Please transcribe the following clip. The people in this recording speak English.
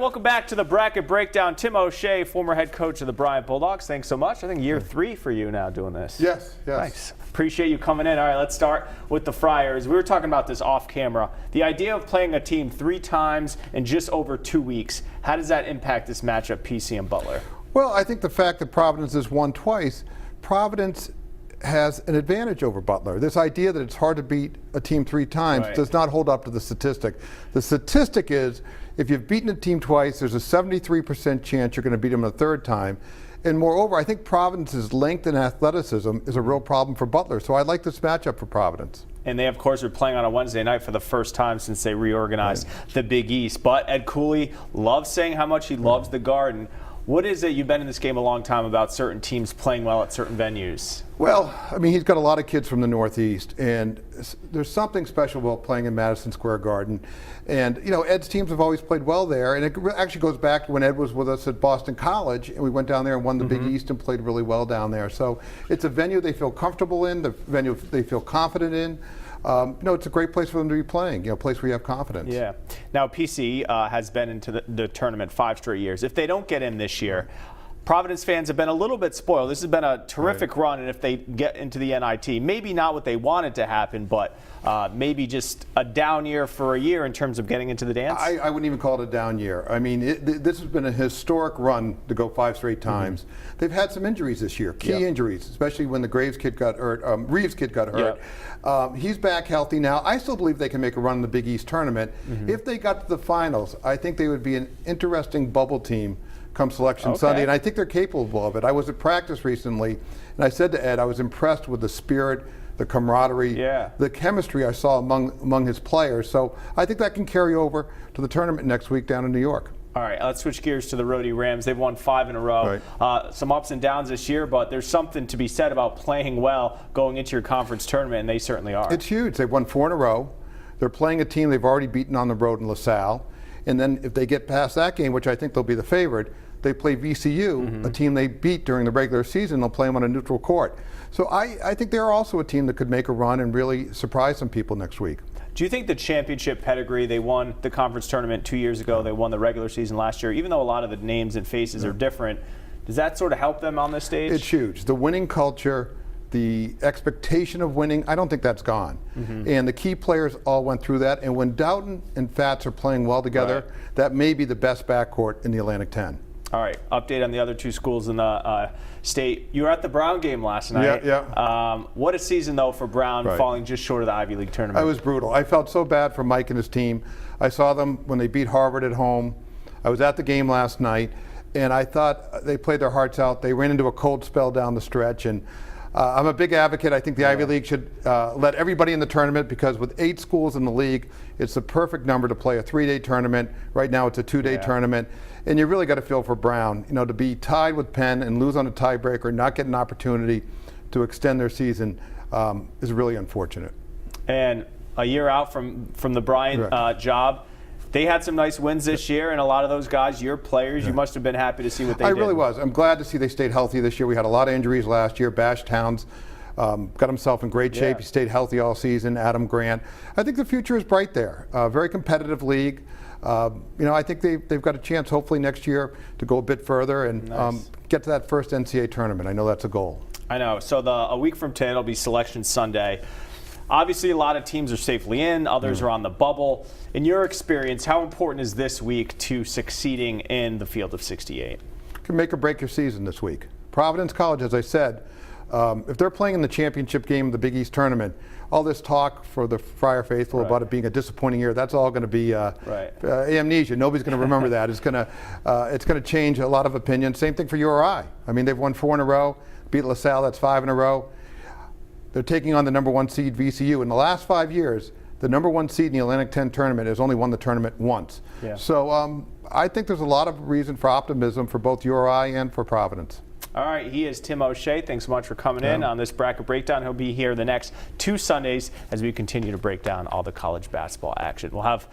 welcome back to the Bracket Breakdown. Tim O'Shea, former head coach of the Bryant Bulldogs. Thanks so much. I think year 3 for you now doing this. Yes. Thanks. Appreciate you coming in. All right, let's start with the Friars. We were talking about this off camera. The idea of playing a team 3 times in just over 2 weeks, how does that impact this matchup, PC and Butler? Well, I think the fact that Providence has won twice, Providence has an advantage over Butler. This idea that it's hard to beat a team 3 times does not hold up to the statistic. The statistic is if you've beaten a team twice, there's a 73% chance you're going to beat them a 3rd time. And moreover, I think Providence's length and athleticism is a real problem for Butler. So I like this matchup for Providence. And they, of course, are playing on a Wednesday night for the first time since they reorganized the Big East. But Ed Cooley loves saying how much he loves the Garden. What is it, you've been in this game a long time, about certain teams playing well at certain venues? Well, I mean, he's got a lot of kids from the Northeast, and there's something special about playing in Madison Square Garden. And, you know, Ed's teams have always played well there, and it actually goes back to when Ed was with us at Boston College, and we went down there and won the Big East and played really well down there. So it's a venue they feel comfortable in, the venue they feel confident in. It's a great place for them to be playing, a place where you have confidence. Yeah. Now, PC has been into the tournament 5 straight years. If they don't get in this year, Providence fans have been a little bit spoiled. This has been a terrific run, and if they get into the NIT, maybe not what they wanted to happen, but maybe just a down year for a year in terms of getting into the dance? I wouldn't even call it a down year. I mean, this has been a historic run to go 5 straight times. They've had some injuries this year, key injuries, especially when the Reeves kid got hurt. He's back healthy now. I still believe they can make a run in the Big East tournament. If they got to the finals, I think they would be an interesting bubble team come Selection Sunday, and I think they're capable of it. I was at practice recently, and I said to Ed, I was impressed with the spirit, the camaraderie, the chemistry I saw among his players. So I think that can carry over to the tournament next week down in New York. All right, let's switch gears to the Rhodey Rams. They've won 5 in a row. Some ups and downs this year, but there's something to be said about playing well going into your conference tournament, and they certainly are. It's huge. They've won 4 in a row. They're playing a team they've already beaten on the road in LaSalle. And then if they get past that game, which I think they'll be the favorite, they play VCU, a team they beat during the regular season. They'll play them on a neutral court. So I think they're also a team that could make a run and really surprise some people next week. Do you think the championship pedigree, they won the conference tournament 2 years ago, they won the regular season last year, even though a lot of the names and faces are different, does that sort of help them on this stage? It's huge. The winning culture, the expectation of winning, I don't think that's gone. And the key players all went through that. And when Doughton and Fats are playing well together, that may be the best backcourt in the Atlantic 10. All right, update on the other 2 schools in the state. You were at the Brown game last night. What a season, though, for Brown, falling just short of the Ivy League tournament. It was brutal. I felt so bad for Mike and his team. I saw them when they beat Harvard at home. I was at the game last night, and I thought they played their hearts out. They ran into a cold spell down the stretch, and I'm a big advocate. I think the Ivy League should let everybody in the tournament, because with 8 schools in the league, it's the perfect number to play a 3-day tournament. Right now it's a 2-day tournament. And you really got to feel for Brown. You know, to be tied with Penn and lose on a tiebreaker, not get an opportunity to extend their season is really unfortunate. And a year out from the Bryant job, they had some nice wins this year, and a lot of those guys, your players, you must have been happy to see what they did. I really was. I'm glad to see they stayed healthy this year. We had a lot of injuries last year. Bash Towns got himself in great shape. He stayed healthy all season. Adam Grant. I think the future is bright there. Very competitive league. I think they've got a chance hopefully next year to go a bit further and get to that first NCAA tournament. I know that's a goal. I know. So a week from today, it'll be Selection Sunday. Obviously, a lot of teams are safely in. Others are on the bubble. In your experience, how important is this week to succeeding in the field of 68? It can make or break your season this week. Providence College, as I said, if they're playing in the championship game of the Big East tournament, all this talk for the Friar Faithful about it being a disappointing year, that's all going to be amnesia. Nobody's going to remember that. It's going to change a lot of opinions. Same thing for URI. I mean, they've won 4 in a row, beat LaSalle, that's 5 in a row. They're taking on the #1 seed VCU. In the last 5 years, the #1 seed in the Atlantic 10 tournament has only won the tournament once. So I think there's a lot of reason for optimism for both URI and for Providence. All right, he is Tim O'Shea. Thanks so much for coming in on this bracket breakdown. He'll be here the next 2 Sundays as we continue to break down all the college basketball action. We'll have